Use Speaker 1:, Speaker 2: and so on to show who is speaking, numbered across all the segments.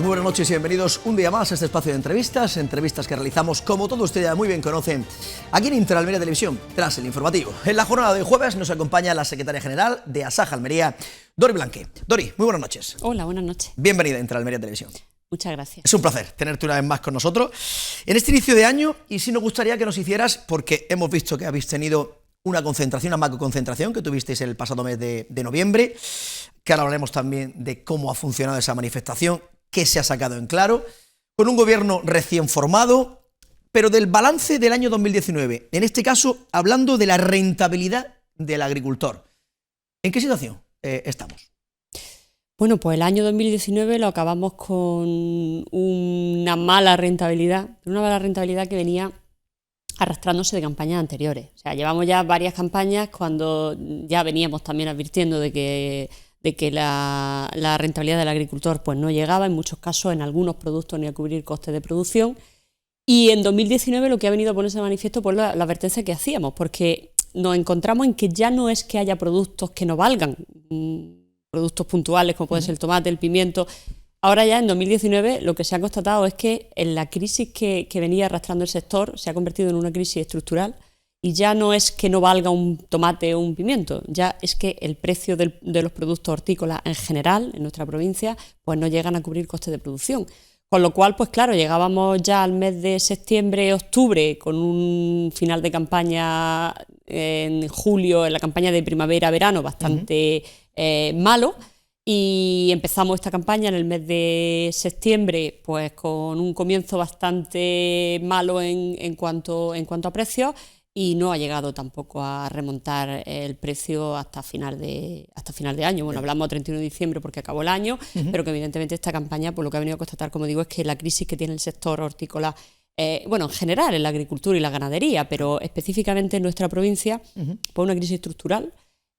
Speaker 1: Muy buenas noches y bienvenidos un día más a este espacio de entrevistas que realizamos, como todos ustedes ya muy bien conocen, aquí en Interalmería Televisión, tras el informativo. En la jornada de jueves nos acompaña la secretaria general de Asaja Almería, Dori Blanque. Dori, muy buenas noches.
Speaker 2: Hola, buenas noches.
Speaker 1: Bienvenida a Interalmería Televisión.
Speaker 2: Muchas gracias.
Speaker 1: Es un placer tenerte una vez más con nosotros en este inicio de año, y sí nos gustaría que nos hicieras, porque hemos visto que habéis tenido una concentración, una macroconcentración que tuvisteis el pasado mes de noviembre, que ahora hablaremos también de cómo ha funcionado esa manifestación, qué se ha sacado en claro, con un gobierno recién formado, pero del balance del año 2019, en este caso hablando de la rentabilidad del agricultor. ¿En qué situación estamos?
Speaker 2: Bueno, pues el año 2019 lo acabamos con una mala rentabilidad que venía arrastrándose de campañas anteriores. O sea, llevamos ya varias campañas cuando ya veníamos también advirtiendo de que la rentabilidad del agricultor pues no llegaba, en muchos casos, en algunos productos, ni a cubrir costes de producción. Y en 2019 lo que ha venido a ponerse de manifiesto pues la advertencia que hacíamos, porque nos encontramos en que ya no es que haya productos que no valgan, productos puntuales como puede ser el tomate, el pimiento. Ahora ya en 2019 lo que se ha constatado es que en la crisis que venía arrastrando el sector se ha convertido en una crisis estructural, y ya no es que no valga un tomate o un pimiento, ya es que el precio de los productos hortícolas en general en nuestra provincia pues no llegan a cubrir costes de producción. Con lo cual, pues claro, llegábamos ya al mes de septiembre, octubre, con un final de campaña en julio, en la campaña de primavera-verano, bastante malo, y empezamos esta campaña en el mes de septiembre pues con un comienzo bastante malo en cuanto a precios, y no ha llegado tampoco a remontar el precio hasta final de año. Bueno, hablamos de 31 de diciembre porque acabó el año, pero que evidentemente esta campaña, pues lo que ha venido a constatar, como digo, es que la crisis que tiene el sector hortícola, bueno, en general en la agricultura y la ganadería, pero específicamente en nuestra provincia, pues una crisis estructural,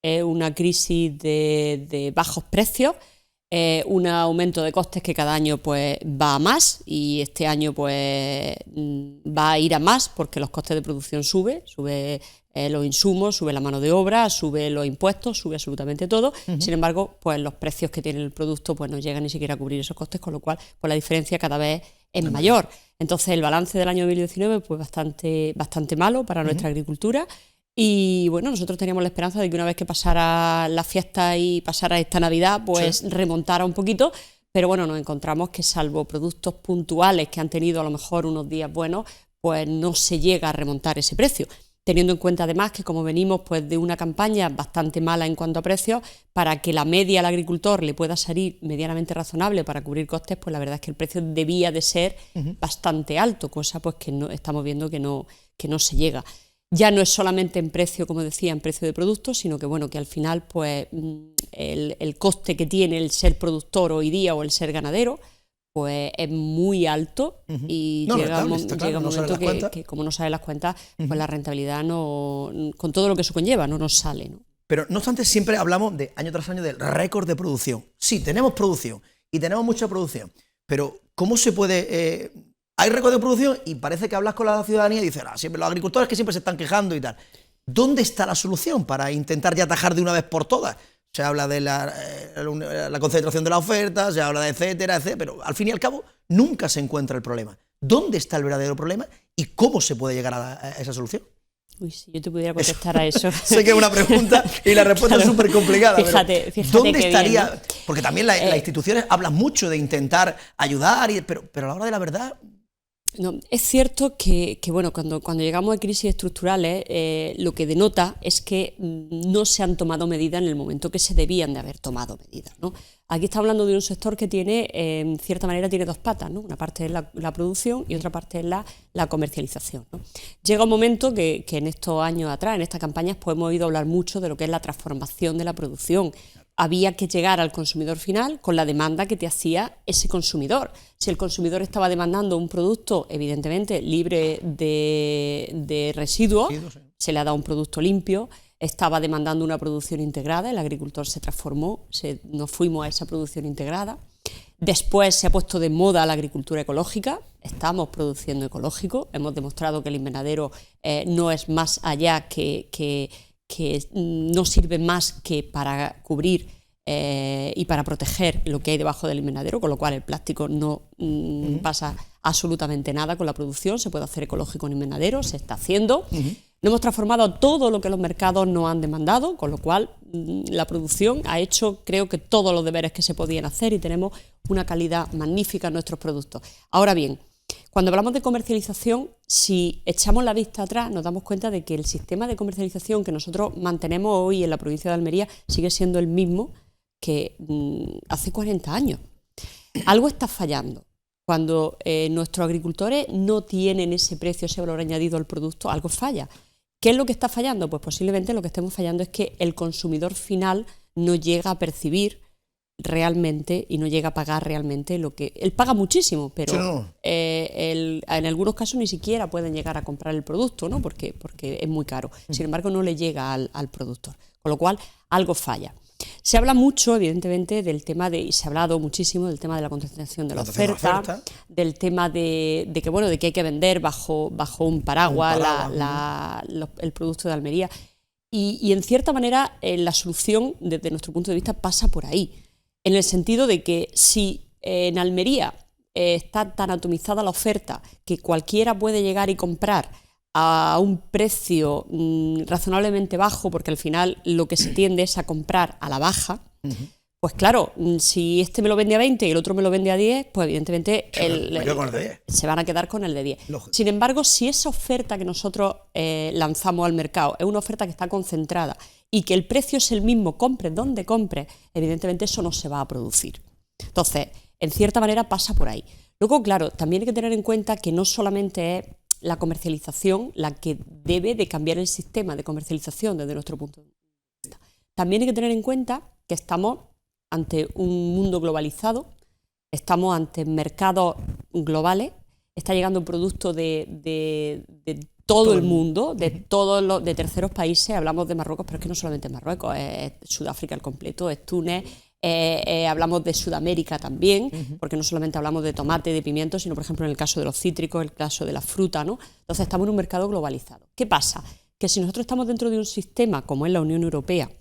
Speaker 2: una crisis de bajos precios, un aumento de costes que cada año pues va a más, y este año pues va a ir a más porque los costes de producción sube los insumos, sube la mano de obra, sube los impuestos, sube absolutamente todo. Sin embargo, pues los precios que tiene el producto pues no llegan ni siquiera a cubrir esos costes, con lo cual pues la diferencia cada vez es mayor. Entonces el balance del año 2019 pues bastante malo para nuestra agricultura. Y bueno, nosotros teníamos la esperanza de que una vez que pasara la fiesta y pasara esta Navidad, pues remontara un poquito, pero bueno, nos encontramos que salvo productos puntuales que han tenido a lo mejor unos días buenos, pues no se llega a remontar ese precio. Teniendo en cuenta además que como venimos pues de una campaña bastante mala en cuanto a precios, para que la media al agricultor le pueda salir medianamente razonable para cubrir costes, pues la verdad es que el precio debía de ser bastante alto, cosa pues que no estamos viendo que no se llega. Ya no es solamente en precio, como decía, en precio de productos, sino que bueno, que al final pues el coste que tiene el ser productor hoy día o el ser ganadero pues es muy alto, y llega un momento que como no sale las cuentas, pues la rentabilidad no, con todo lo que eso conlleva, no nos sale, ¿no?
Speaker 1: Pero no obstante, siempre hablamos de año tras año del récord de producción. Sí, tenemos producción y tenemos mucha producción, pero ¿cómo se puede...? Hay récord de producción y parece que hablas con la ciudadanía y dices, siempre los agricultores que siempre se están quejando y tal. ¿Dónde está la solución para intentar ya atajar de una vez por todas? Se habla de la concentración de la oferta, se habla de etcétera, pero al fin y al cabo nunca se encuentra el problema. ¿Dónde está el verdadero problema y cómo se puede llegar a esa solución?
Speaker 2: Uy, si yo te pudiera contestar a eso.
Speaker 1: Sé que es una pregunta y la respuesta es súper complicada.
Speaker 2: Fíjate
Speaker 1: ¿dónde estaría?
Speaker 2: Bien, ¿no?
Speaker 1: Porque también las instituciones hablan mucho de intentar ayudar, pero a la hora de la verdad...
Speaker 2: No, es cierto que bueno, cuando llegamos a crisis estructurales, lo que denota es que no se han tomado medidas en el momento que se debían de haber tomado medidas, ¿no? Aquí está hablando de un sector que tiene, en cierta manera, tiene dos patas, ¿no? Una parte es la producción y otra parte es la comercialización, ¿no? Llega un momento que en estos años atrás, en estas campañas, pues hemos oído hablar mucho de lo que es la transformación de la producción. Había que llegar al consumidor final con la demanda que te hacía ese consumidor. Si el consumidor estaba demandando un producto, evidentemente, libre de residuos, se le ha dado un producto limpio. Estaba demandando una producción integrada, el agricultor se transformó, nos fuimos a esa producción integrada. Después se ha puesto de moda la agricultura ecológica, estamos produciendo ecológico, hemos demostrado que el invernadero no es más allá que no sirve más que para cubrir y para proteger lo que hay debajo del invernadero, con lo cual el plástico no pasa absolutamente nada con la producción, se puede hacer ecológico en invernadero, se está haciendo. No hemos transformado todo lo que los mercados nos han demandado, con lo cual la producción ha hecho, creo que todos los deberes que se podían hacer y tenemos una calidad magnífica en nuestros productos. Ahora bien, cuando hablamos de comercialización, si echamos la vista atrás, nos damos cuenta de que el sistema de comercialización que nosotros mantenemos hoy en la provincia de Almería sigue siendo el mismo que hace 40 años. Algo está fallando. Cuando nuestros agricultores no tienen ese precio, ese valor añadido al producto, algo falla. ¿Qué es lo que está fallando? Pues posiblemente lo que estemos fallando es que el consumidor final no llega a percibir realmente y no llega a pagar realmente lo que... Él paga muchísimo, pero
Speaker 1: Sí, no.
Speaker 2: en algunos casos ni siquiera pueden llegar a comprar el producto, ¿no? Porque es muy caro. Sin embargo, no le llega al productor. Con lo cual, algo falla. Se habla mucho, evidentemente, del tema de, y se ha hablado muchísimo del tema de la concentración de la oferta, del tema de que, bueno, de que hay que vender bajo un paraguas, el producto de Almería. Y en cierta manera, la solución, desde nuestro punto de vista, pasa por ahí. En el sentido de que si en Almería está tan atomizada la oferta que cualquiera puede llegar y comprar a un precio razonablemente bajo, porque al final lo que se tiende es a comprar a la baja, pues claro, si este me lo vende a 20 y el otro me lo vende a 10, pues evidentemente se van a quedar con el de 10. Lógico. Sin embargo, si esa oferta que nosotros lanzamos al mercado es una oferta que está concentrada y que el precio es el mismo, compre donde compre, evidentemente eso no se va a producir. Entonces, en cierta manera pasa por ahí. Luego, claro, también hay que tener en cuenta que no solamente es la comercialización la que debe de cambiar el sistema de comercialización desde nuestro punto de vista. También hay que tener en cuenta que estamos ante un mundo globalizado, estamos ante mercados globales, está llegando un producto de todo el mundo, de terceros países. Hablamos de Marruecos, pero es que no solamente Marruecos, es Sudáfrica al completo, es Túnez. Hablamos de Sudamérica también, porque no solamente hablamos de tomate, de pimiento, sino por ejemplo en el caso de los cítricos, el caso de la fruta, ¿no? Entonces estamos en un mercado globalizado. ¿Qué pasa? Que si nosotros estamos dentro de un sistema como es la Unión Europea,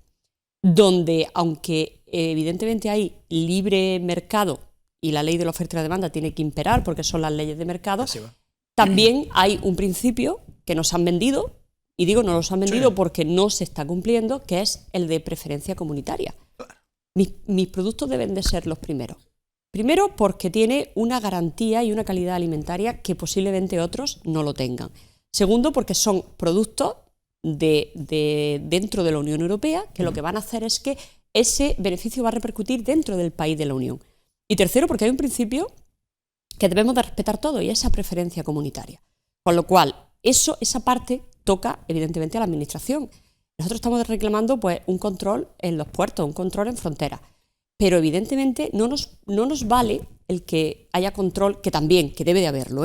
Speaker 2: donde aunque evidentemente hay libre mercado y la ley de la oferta y la demanda tiene que imperar porque son las leyes de mercado, también hay un principio que nos han vendido, y digo no nos han vendido porque no se está cumpliendo, que es el de preferencia comunitaria. Mis productos deben de ser los primeros. Primero, porque tiene una garantía y una calidad alimentaria que posiblemente otros no lo tengan. Segundo, porque son productos dentro de la Unión Europea, que lo que van a hacer es que ese beneficio va a repercutir dentro del país de la Unión. Y tercero, porque hay un principio que debemos de respetar todo, y esa preferencia comunitaria. Con lo cual, esa parte toca evidentemente a la Administración. Nosotros estamos reclamando pues un control en los puertos, un control en fronteras, pero evidentemente no nos vale el que haya control, que también, que debe de haberlo,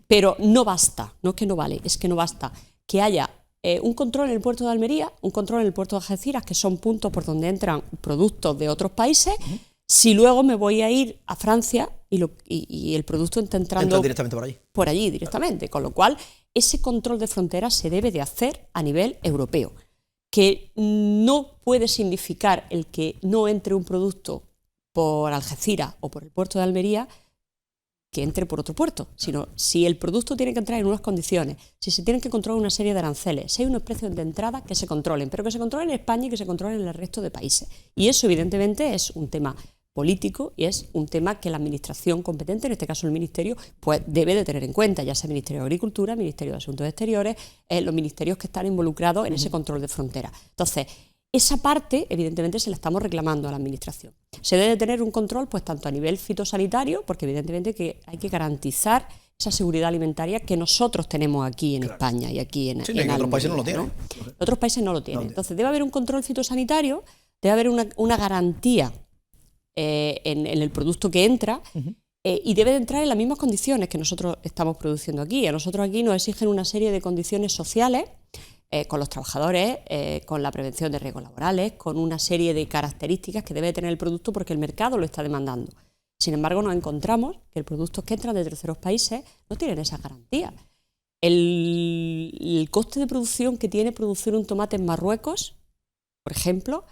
Speaker 2: pero no basta, no es que no vale, es que no basta que haya un control en el puerto de Almería, un control en el puerto de Algeciras, que son puntos por donde entran productos de otros países. Si luego me voy a ir a Francia y el producto está entrando
Speaker 1: directamente
Speaker 2: por allí directamente, con lo cual ese control de fronteras se debe de hacer a nivel europeo, que no puede significar el que no entre un producto por Algeciras o por el puerto de Almería que entre por otro puerto, sino si el producto tiene que entrar en unas condiciones, si se tienen que controlar una serie de aranceles, si hay unos precios de entrada que se controlen, pero que se controlen en España y que se controlen en el resto de países. Y eso evidentemente es un tema político y es un tema que la Administración competente, en este caso el Ministerio, pues debe de tener en cuenta, ya sea el Ministerio de Agricultura, el Ministerio de Asuntos Exteriores, los ministerios que están involucrados en ese control de frontera. Entonces, esa parte, evidentemente, se la estamos reclamando a la Administración. Se debe tener un control, pues tanto a nivel fitosanitario, porque evidentemente que hay que garantizar esa seguridad alimentaria que nosotros tenemos aquí en España y aquí en
Speaker 1: Almería, otros países no lo tienen.
Speaker 2: Otros países no lo tienen. Entonces, debe haber un control fitosanitario, debe haber una garantía en el producto que entra, y debe de entrar en las mismas condiciones que nosotros estamos produciendo aquí. A nosotros aquí nos exigen una serie de condiciones sociales con los trabajadores, con la prevención de riesgos laborales, con una serie de características que debe tener el producto porque el mercado lo está demandando. Sin embargo, nos encontramos que los productos que entran de terceros países no tienen esas garantías. El coste de producción que tiene producir un tomate en Marruecos, por ejemplo,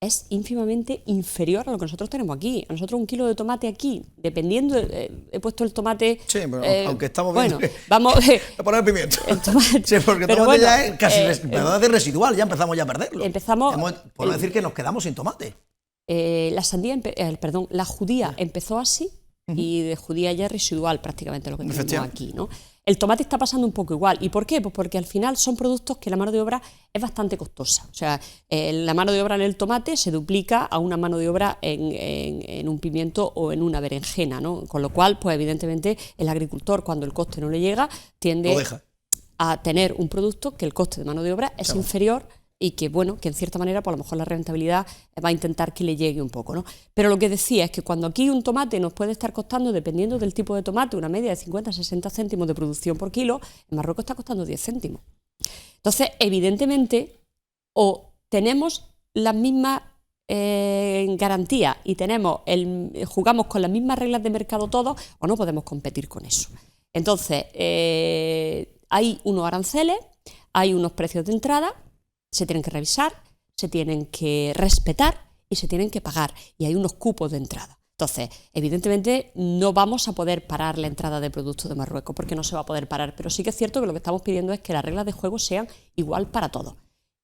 Speaker 2: es ínfimamente inferior a lo que nosotros tenemos aquí. A nosotros un kilo de tomate aquí, dependiendo, he puesto el tomate...
Speaker 1: Sí, pero aunque estamos viendo
Speaker 2: bueno, vamos
Speaker 1: a poner pimiento.
Speaker 2: El tomate,
Speaker 1: sí, porque el tomate ya es casi residual, ya empezamos ya a perderlo. Podemos decir que nos quedamos sin tomate.
Speaker 2: La judía empezó así y de judía ya es residual prácticamente lo que tenemos aquí, ¿no? El tomate está pasando un poco igual. ¿Y por qué? Pues porque al final son productos que la mano de obra es bastante costosa. O sea, la mano de obra en el tomate se duplica a una mano de obra en un pimiento o en una berenjena, ¿no? Con lo cual, pues evidentemente, el agricultor, cuando el coste no le llega, tiende a tener un producto que el coste de mano de obra es inferior y que, bueno, que en cierta manera, pues a lo mejor la rentabilidad va a intentar que le llegue un poco, ¿no? Pero lo que decía es que cuando aquí un tomate nos puede estar costando, dependiendo del tipo de tomate, una media de 50 a 60 céntimos de producción por kilo, en Marruecos está costando 10 céntimos. Entonces, evidentemente, o tenemos las mismas garantías y jugamos con las mismas reglas de mercado todos, o no podemos competir con eso. Entonces, hay unos aranceles, hay unos precios de entrada, se tienen que revisar, se tienen que respetar y se tienen que pagar. Y hay unos cupos de entrada. Entonces, evidentemente, no vamos a poder parar la entrada de productos de Marruecos porque no se va a poder parar. Pero sí que es cierto que lo que estamos pidiendo es que las reglas de juego sean igual para todos.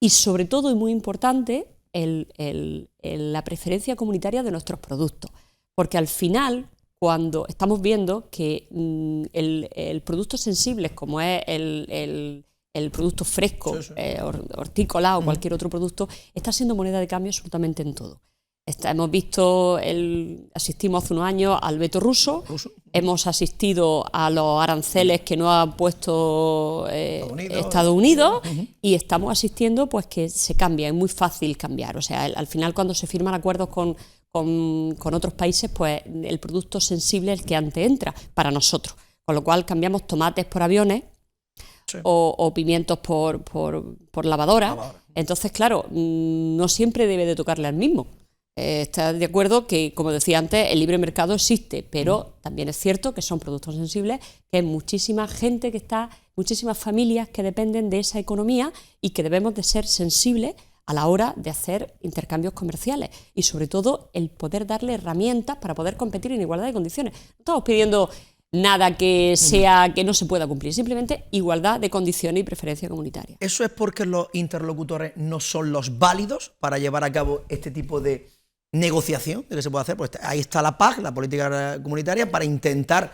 Speaker 2: Y sobre todo, y muy importante, la preferencia comunitaria de nuestros productos. Porque al final, cuando estamos viendo que el producto sensible, como es el producto fresco, hortícola o cualquier otro producto, está siendo moneda de cambio absolutamente en todo. Hemos visto, asistimos hace unos años al veto ruso, hemos asistido a los aranceles que nos ha puesto Estados Unidos y estamos asistiendo pues que se cambia, es muy fácil cambiar. O sea, al final cuando se firman acuerdos con otros países, pues el producto sensible es el que antes entra para nosotros. Con lo cual cambiamos tomates por aviones, o pimientos por lavadora. Entonces, claro, no siempre debe de tocarle al mismo. Está de acuerdo que, como decía antes, el libre mercado existe, pero también es cierto que son productos sensibles, que hay muchísima gente muchísimas familias que dependen de esa economía y que debemos de ser sensibles a la hora de hacer intercambios comerciales y sobre todo el poder darle herramientas para poder competir en igualdad de condiciones. No estamos pidiendo nada que no se pueda cumplir, simplemente igualdad de condiciones y preferencia comunitaria.
Speaker 1: ¿Eso es porque los interlocutores no son los válidos para llevar a cabo este tipo de negociación de que se puede hacer? Pues ahí está la PAC, la política comunitaria, para intentar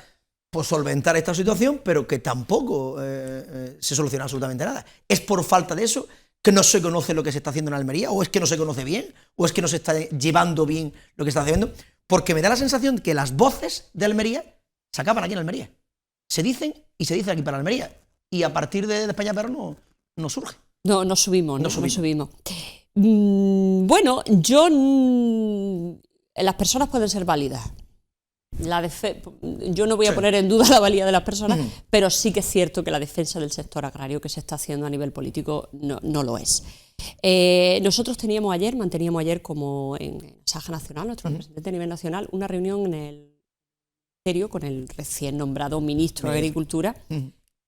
Speaker 1: solventar esta situación, pero que tampoco se soluciona absolutamente nada. ¿Es por falta de eso que no se conoce lo que se está haciendo en Almería? ¿O es que no se conoce bien? ¿O es que no se está llevando bien lo que se está haciendo? Porque me da la sensación que las voces de Almería se acaban aquí en Almería. Se dicen y se dicen aquí para Almería. Y a partir de España Perro no surge.
Speaker 2: No subimos. Bueno, las personas pueden ser válidas. Yo no voy a poner en duda la valía de las personas, pero sí que es cierto que la defensa del sector agrario que se está haciendo a nivel político no lo es. Nosotros manteníamos ayer como en Saja Nacional, nuestro representante a nivel nacional, una reunión en el ministerio con el recién nombrado ministro de Agricultura,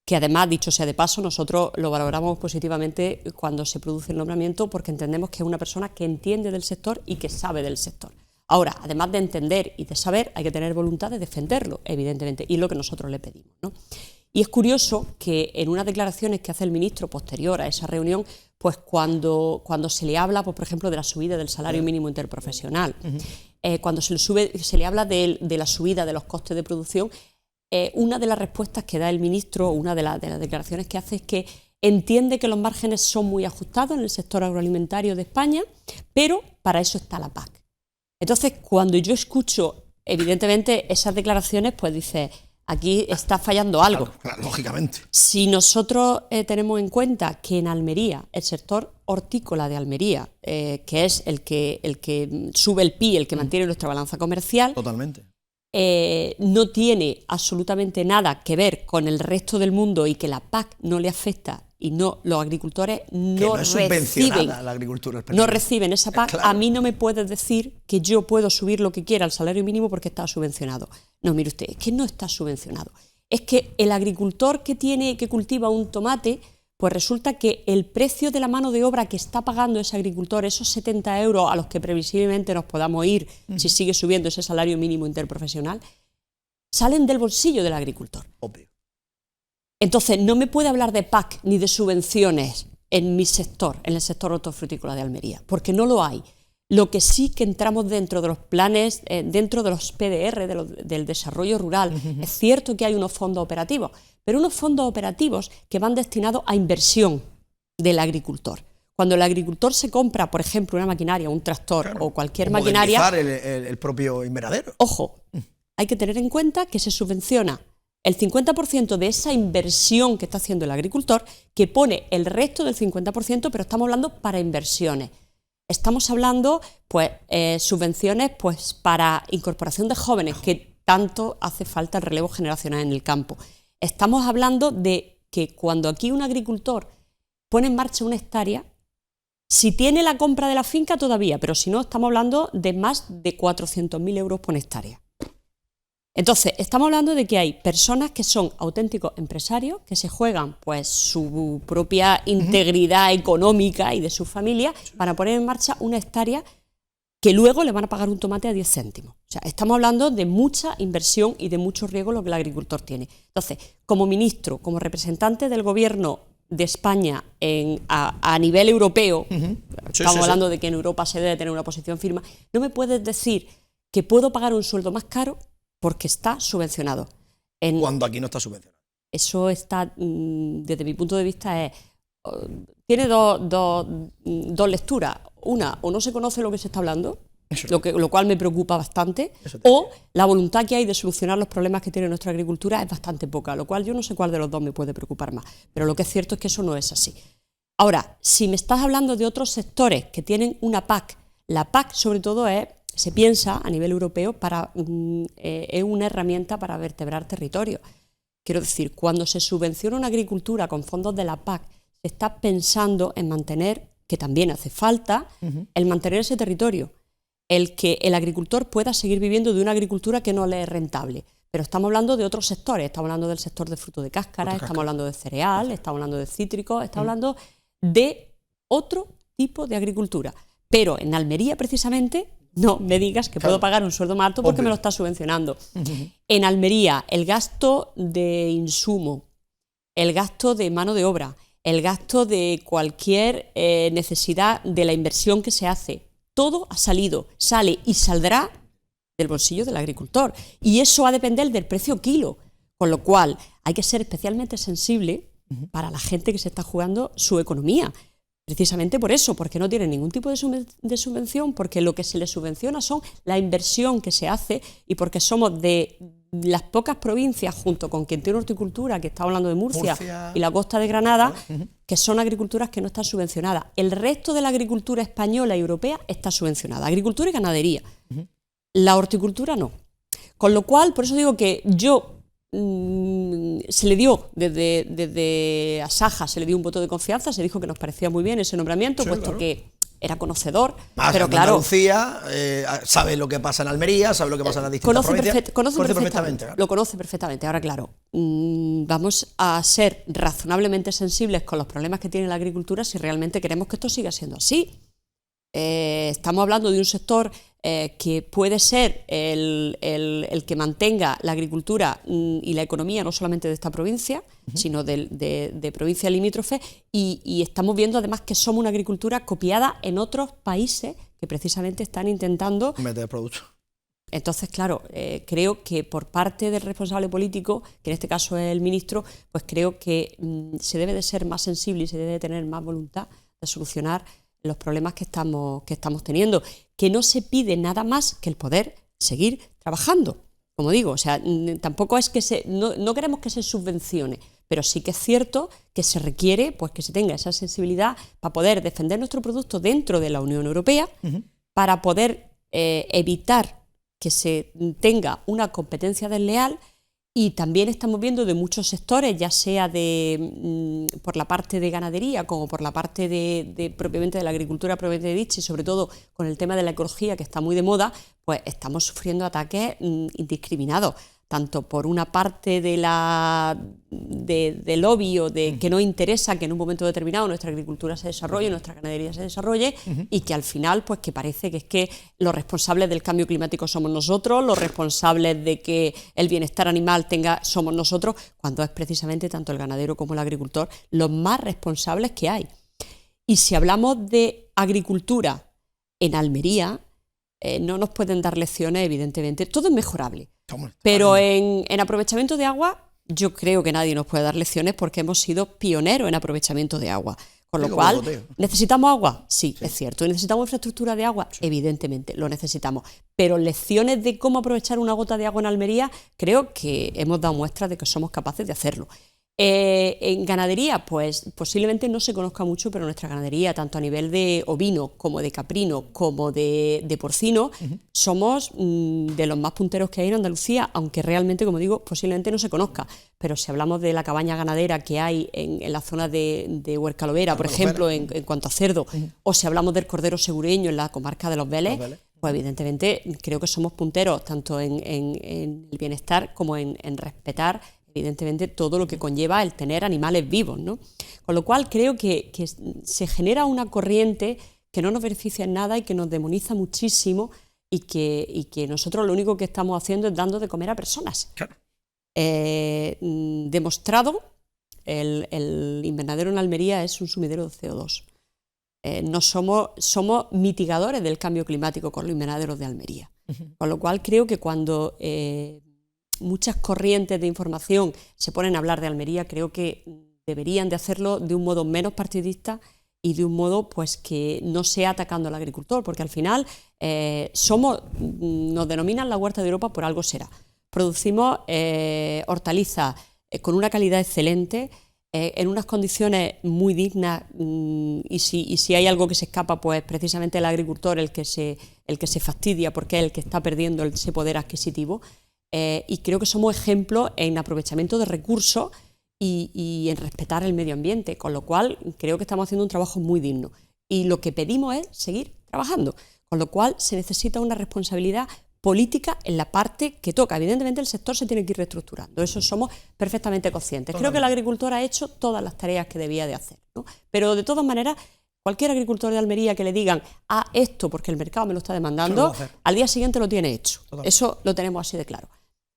Speaker 2: que además, dicho sea de paso, nosotros lo valoramos positivamente cuando se produce el nombramiento porque entendemos que es una persona que entiende del sector y que sabe del sector. Ahora, además de entender y de saber, hay que tener voluntad de defenderlo, evidentemente, y es lo que nosotros le pedimos, ¿no? Y es curioso que en unas declaraciones que hace el ministro posterior a esa reunión, pues cuando se le habla, pues, por ejemplo, de la subida del salario mínimo interprofesional, cuando se le habla de la subida de los costes de producción, una de las respuestas que da el ministro, una de las declaraciones que hace es que entiende que los márgenes son muy ajustados en el sector agroalimentario de España, pero para eso está la PAC. Entonces, cuando yo escucho, evidentemente, esas declaraciones, pues dice, aquí está fallando algo.
Speaker 1: Claro, lógicamente.
Speaker 2: Si nosotros tenemos en cuenta que en Almería, el sector hortícola de Almería, que es el que sube el PIB, el que mantiene nuestra balanza comercial,
Speaker 1: totalmente,
Speaker 2: no tiene absolutamente nada que ver con el resto del mundo y que la PAC no le afecta y los agricultores no reciben esa PAC, claro. A mí no me puedes decir que yo puedo subir lo que quiera al salario mínimo porque está subvencionado. No, mire usted, es que no está subvencionado. Es que el agricultor que cultiva un tomate, pues resulta que el precio de la mano de obra que está pagando ese agricultor, esos 70 euros a los que previsiblemente nos podamos ir si sigue subiendo ese salario mínimo interprofesional, salen del bolsillo del agricultor.
Speaker 1: Obvio.
Speaker 2: Entonces, no me puede hablar de PAC ni de subvenciones en mi sector, en el sector hortofrutícola de Almería, porque no lo hay. Lo que sí que entramos dentro de los planes, dentro de los PDR, del desarrollo rural, es cierto que hay unos fondos operativos, pero unos fondos operativos que van destinados a inversión del agricultor. Cuando el agricultor se compra, por ejemplo, una maquinaria, un tractor, claro, o cualquier maquinaria...
Speaker 1: Modernizar el propio invernadero.
Speaker 2: Ojo, hay que tener en cuenta que se subvenciona el 50% de esa inversión que está haciendo el agricultor, que pone el resto del 50%, pero estamos hablando para inversiones. Estamos hablando, pues, subvenciones, pues, para incorporación de jóvenes, que tanto hace falta el relevo generacional en el campo. Estamos hablando de que cuando aquí un agricultor pone en marcha una hectárea, si tiene la compra de la finca todavía, pero si no, estamos hablando de más de 400.000 euros por hectárea. Entonces, estamos hablando de que hay personas que son auténticos empresarios, que se juegan, pues, su propia integridad económica y de su familia para poner en marcha una hectárea que luego le van a pagar un tomate a 10 céntimos. O sea, estamos hablando de mucha inversión y de mucho riesgo lo que el agricultor tiene. Entonces, como ministro, como representante del gobierno de España a nivel europeo, estamos hablando de que en Europa se debe tener una posición firme, no me puedes decir que puedo pagar un sueldo más caro porque está subvencionado.
Speaker 1: Cuando aquí no está subvencionado.
Speaker 2: Eso está, desde mi punto de vista, tiene dos lecturas. Una, o no se conoce lo que se está hablando, lo cual me preocupa bastante, o la voluntad que hay de solucionar los problemas que tiene nuestra agricultura es bastante poca, lo cual yo no sé cuál de los dos me puede preocupar más, pero lo que es cierto es que eso no es así. Ahora, si me estás hablando de otros sectores que tienen una PAC, la PAC sobre todo se piensa a nivel europeo es una herramienta para vertebrar territorios. Quiero decir, cuando se subvenciona una agricultura con fondos de la PAC, se está pensando en mantener, que también hace falta, el mantener ese territorio, el que el agricultor pueda seguir viviendo de una agricultura que no le es rentable. Pero estamos hablando de otros sectores, estamos hablando del sector de fruto de cáscara, estamos hablando de cereal, estamos hablando de cítricos, estamos hablando de otro tipo de agricultura. Pero en Almería, precisamente, no me digas que puedo pagar un sueldo más alto porque me lo está subvencionando. En Almería, el gasto de insumo, el gasto de mano de obra, el gasto de cualquier necesidad de la inversión que se hace, todo sale y saldrá del bolsillo del agricultor. Y eso va a depender del precio kilo, con lo cual hay que ser especialmente sensible para la gente que se está jugando su economía. Precisamente por eso, porque no tiene ningún tipo de subvención, porque lo que se le subvenciona son la inversión que se hace y porque somos de las pocas provincias, junto con quien tiene horticultura, que está hablando de Murcia y la costa de Granada, que son agriculturas que no están subvencionadas. El resto de la agricultura española y europea está subvencionada, agricultura y ganadería. La horticultura no. Con lo cual, por eso digo que se le dio desde Asaja, se le dio un voto de confianza, se dijo que nos parecía muy bien ese nombramiento, puesto que era conocedor, pero claro...
Speaker 1: Andalucía sabe lo que pasa en Almería, sabe lo que pasa en las distintas provincias.
Speaker 2: Conoce perfectamente. Claro. Lo conoce perfectamente. Ahora, claro, vamos a ser razonablemente sensibles con los problemas que tiene la agricultura si realmente queremos que esto siga siendo así. Estamos hablando de un sector que puede ser el que mantenga la agricultura y la economía no solamente de esta provincia, sino de provincias limítrofes, y estamos viendo además que somos una agricultura copiada en otros países que precisamente están intentando
Speaker 1: meter productos.
Speaker 2: Entonces, claro, creo que por parte del responsable político, que en este caso es el ministro, pues creo que se debe de ser más sensible y se debe de tener más voluntad de solucionar los problemas que estamos teniendo, que no se pide nada más que el poder seguir trabajando, como digo, o sea, tampoco es que no queremos que se subvencione, pero sí que es cierto que se requiere, pues, que se tenga esa sensibilidad para poder defender nuestro producto dentro de la Unión Europea, para poder evitar que se tenga una competencia desleal. Y también estamos viendo de muchos sectores, ya sea por la parte de ganadería como por la parte de propiamente de la agricultura propiamente dicha, y sobre todo con el tema de la ecología, que está muy de moda, pues estamos sufriendo ataques indiscriminados. tanto por una parte de lobby o de que no interesa que en un momento determinado nuestra agricultura se desarrolle, nuestra ganadería se desarrolle, y que al final pues que parece que es que los responsables del cambio climático somos nosotros, los responsables de que el bienestar animal somos nosotros, cuando es precisamente tanto el ganadero como el agricultor los más responsables que hay. Y si hablamos de agricultura en Almería, no nos pueden dar lecciones, evidentemente, todo es mejorable. Pero en aprovechamiento de agua, yo creo que nadie nos puede dar lecciones porque hemos sido pioneros en aprovechamiento de agua. Con lo cual, ¿necesitamos agua? Sí, es cierto. ¿Necesitamos infraestructura de agua? Sí. Evidentemente, lo necesitamos. Pero lecciones de cómo aprovechar una gota de agua en Almería, creo que hemos dado muestras de que somos capaces de hacerlo. En ganadería, pues posiblemente no se conozca mucho, pero nuestra ganadería, tanto a nivel de ovino, como de caprino, como de porcino, somos de los más punteros que hay en Andalucía, aunque realmente, como digo, posiblemente no se conozca. Pero si hablamos de la cabaña ganadera que hay en la zona de Huercalovera, por ejemplo, en cuanto a cerdo, o si hablamos del cordero segureño en la comarca de Los Vélez, pues evidentemente creo que somos punteros tanto en el bienestar como en respetar evidentemente todo lo que conlleva el tener animales vivos, ¿no? Con lo cual creo que se genera una corriente que no nos beneficia en nada y que nos demoniza muchísimo y que nosotros lo único que estamos haciendo es dando de comer a personas. Claro. Demostrado, el invernadero en Almería es un sumidero de CO2. No somos mitigadores del cambio climático con los invernaderos de Almería. Con lo cual creo que cuando muchas corrientes de información se ponen a hablar de Almería, creo que deberían de hacerlo de un modo menos partidista y de un modo pues que no sea atacando al agricultor, porque al final nos denominan la huerta de Europa, por algo será. Producimos hortalizas con una calidad excelente, en unas condiciones muy dignas, y si hay algo que se escapa, pues precisamente el agricultor el que se fastidia porque es el que está perdiendo ese poder adquisitivo. Y creo que somos ejemplos en aprovechamiento de recursos y en respetar el medio ambiente, con lo cual creo que estamos haciendo un trabajo muy digno. Y lo que pedimos es seguir trabajando, con lo cual se necesita una responsabilidad política en la parte que toca. Evidentemente el sector se tiene que ir reestructurando, eso somos perfectamente conscientes. Creo que el agricultor ha hecho todas las tareas que debía de hacer, ¿no? Pero de todas maneras, cualquier agricultor de Almería que le digan esto porque el mercado me lo está demandando, al día siguiente lo tiene hecho. Totalmente. Eso lo tenemos así de claro.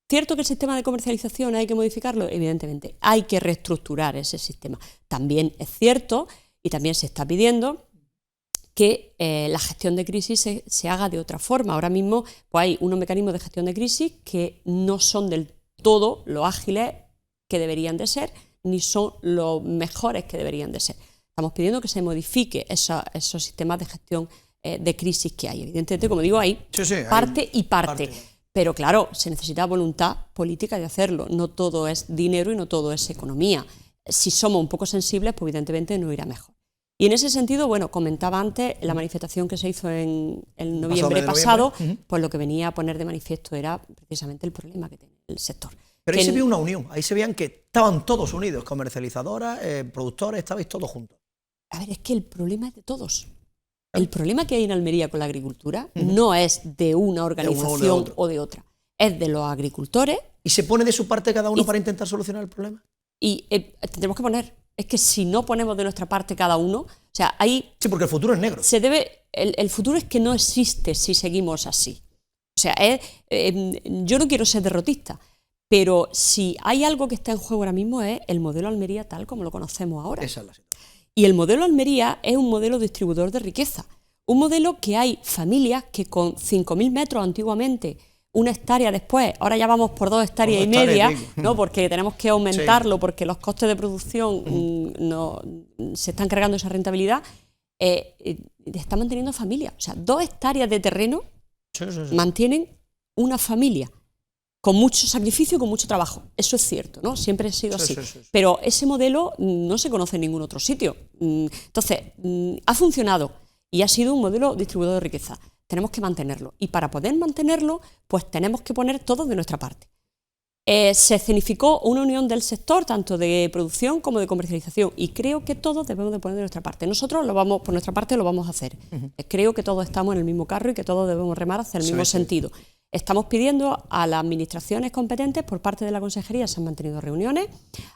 Speaker 2: ¿Cierto que el sistema de comercialización hay que modificarlo? Evidentemente, hay que reestructurar ese sistema. También es cierto, y también se está pidiendo, que la gestión de crisis se haga de otra forma. Ahora mismo pues hay unos mecanismos de gestión de crisis que no son del todo lo ágiles que deberían de ser, ni son los mejores que deberían de ser. Estamos pidiendo que se modifique esos sistemas de gestión de crisis que hay. Evidentemente, como digo, hay parte y parte. Pero claro, se necesita voluntad política de hacerlo. No todo es dinero y no todo es economía. Si somos un poco sensibles, pues evidentemente no irá mejor. Y en ese sentido, bueno, comentaba antes la manifestación que se hizo en el noviembre pasado, pues lo que venía a poner de manifiesto era precisamente el problema que tiene el sector.
Speaker 1: Pero ahí se vio una unión, ahí se veían que estaban todos unidos, comercializadoras, productores, estabais todos juntos.
Speaker 2: A ver, es que el problema es de todos. El problema que hay en Almería con la agricultura no es de una organización o de otra, es de los agricultores.
Speaker 1: ¿Y se pone de su parte cada uno para intentar solucionar el problema?
Speaker 2: Y tendremos que poner, es que si no ponemos de nuestra parte cada uno, o sea, ahí...
Speaker 1: Sí, porque el futuro es negro.
Speaker 2: El futuro es que no existe si seguimos así. O sea, yo no quiero ser derrotista, pero si hay algo que está en juego ahora mismo es el modelo Almería tal como lo conocemos ahora.
Speaker 1: Esa es la situación.
Speaker 2: Y el modelo Almería es un modelo distribuidor de riqueza, un modelo que hay familias que con 5.000 metros antiguamente, una hectárea después, ahora ya vamos por 2 hectáreas y media, ¿no? Porque tenemos que aumentarlo, porque los costes de producción se están cargando esa rentabilidad, están manteniendo familias. O sea, 2 hectáreas de terreno mantienen una familia. Con mucho sacrificio y con mucho trabajo. Eso es cierto, ¿no? Siempre ha sido así. Pero ese modelo no se conoce en ningún otro sitio. Entonces, ha funcionado y ha sido un modelo distribuidor de riqueza. Tenemos que mantenerlo. Y para poder mantenerlo, pues tenemos que poner todos de nuestra parte. Se escenificó una unión del sector, tanto de producción como de comercialización, y creo que todos debemos de poner de nuestra parte. Nosotros por nuestra parte lo vamos a hacer. Creo que todos estamos en el mismo carro y que todos debemos remar hacia el mismo sentido. Estamos pidiendo a las administraciones competentes, por parte de la Consejería se han mantenido reuniones,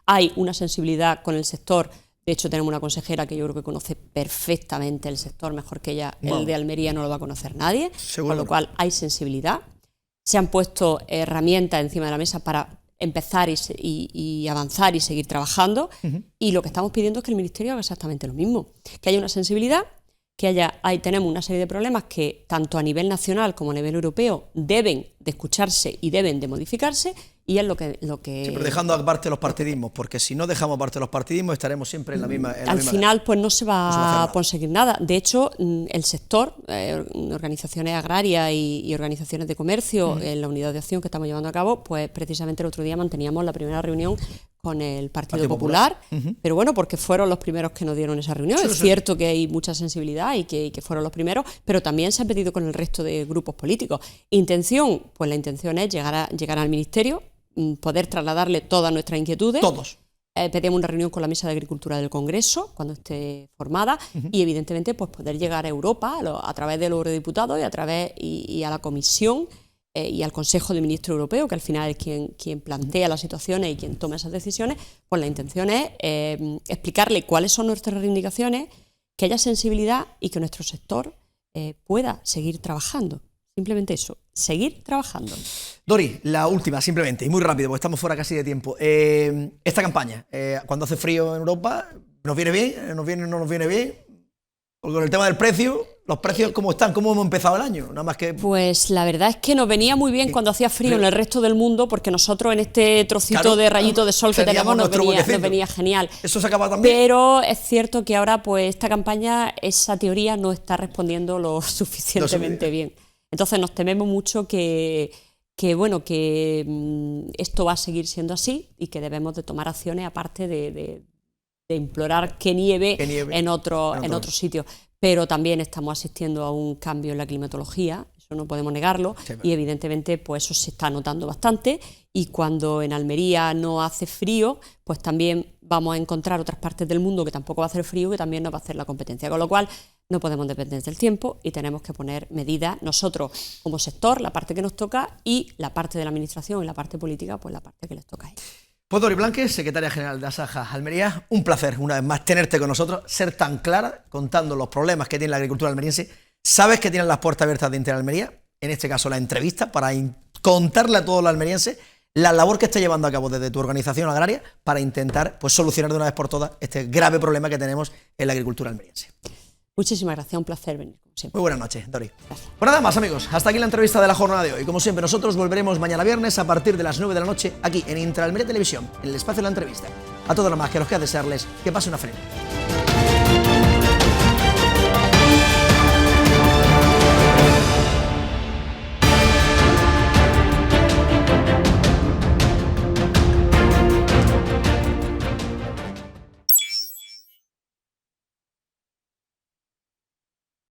Speaker 2: hay una sensibilidad con el sector. De hecho, tenemos una consejera que yo creo que conoce perfectamente el sector, mejor que ella. El de Almería no lo va a conocer nadie, con lo cual hay sensibilidad. Se han puesto herramientas encima de la mesa para empezar y avanzar y seguir trabajando. Y lo que estamos pidiendo es que el Ministerio haga exactamente lo mismo, que haya una sensibilidad, que tenemos una serie de problemas que tanto a nivel nacional como a nivel europeo deben de escucharse y deben de modificarse, y es lo que...
Speaker 1: Siempre dejando aparte los partidismos, porque si no dejamos aparte los partidismos estaremos siempre en la misma...
Speaker 2: Al final pues no se va a conseguir nada. De hecho, el sector, organizaciones agrarias y organizaciones de comercio, en la unidad de acción que estamos llevando a cabo, pues precisamente el otro día manteníamos la primera reunión con el Partido Popular, pero bueno, porque fueron los primeros que nos dieron esa reunión. Es cierto que hay mucha sensibilidad y que fueron los primeros, pero también se ha pedido con el resto de grupos políticos. Intención, pues la intención es llegar al Ministerio, poder trasladarle todas nuestras inquietudes.
Speaker 1: Todos.
Speaker 2: Pedimos una reunión con la Mesa de Agricultura del Congreso cuando esté formada y evidentemente pues poder llegar a Europa a través de los eurodiputados y a la Comisión y al Consejo de Ministros Europeo, que al final es quien plantea las situaciones y quien toma esas decisiones. Pues la intención es explicarle cuáles son nuestras reivindicaciones, que haya sensibilidad y que nuestro sector pueda seguir trabajando. Simplemente eso, seguir trabajando.
Speaker 1: Dori, la última, simplemente, y muy rápido, porque estamos fuera casi de tiempo. Esta campaña, cuando hace frío en Europa, ¿nos viene bien? ¿No nos viene bien? Porque con el tema del precio, ¿los precios cómo están? ¿Cómo hemos empezado el año? Nada más que...
Speaker 2: Pues la verdad es que nos venía muy bien cuando hacía frío en el resto del mundo, porque nosotros en este trocito de rayito de sol que tenemos nos venía genial.
Speaker 1: ¿Eso se acaba también?
Speaker 2: Pero es cierto que ahora pues esta campaña, esa teoría no está respondiendo lo suficientemente bien. Entonces nos tememos mucho que esto va a seguir siendo así y que debemos de tomar acciones aparte de implorar que nieve en otro sitio. Pero también estamos asistiendo a un cambio en la climatología, eso no podemos negarlo, y evidentemente pues eso se está notando bastante, y cuando en Almería no hace frío, pues también vamos a encontrar otras partes del mundo que tampoco va a hacer frío, que también nos va a hacer la competencia, con lo cual no podemos depender del tiempo y tenemos que poner medidas nosotros como sector, la parte que nos toca, y la parte de la administración y la parte política, pues la parte que les toca a ellos.
Speaker 1: Pues Dori Blanquez, secretaria general de Asaja Almería, un placer una vez más tenerte con nosotros, ser tan clara contando los problemas que tiene la agricultura almeriense. Sabes que tienen las puertas abiertas de Interalmería, en este caso la entrevista, para contarle a todos los almerienses la labor que está llevando a cabo desde tu organización agraria para intentar pues solucionar de una vez por todas este grave problema que tenemos en la agricultura almeriense.
Speaker 2: Muchísimas gracias, un placer venir, como siempre.
Speaker 1: Muy buenas noches, Dori. Gracias. Pues nada más, amigos, hasta aquí la entrevista de la jornada de hoy. Como siempre, nosotros volveremos mañana viernes a partir de las 9 de la noche aquí en Interalmería Televisión, en el espacio de la entrevista. A todos los más que nos queda desearles que pase una feliz.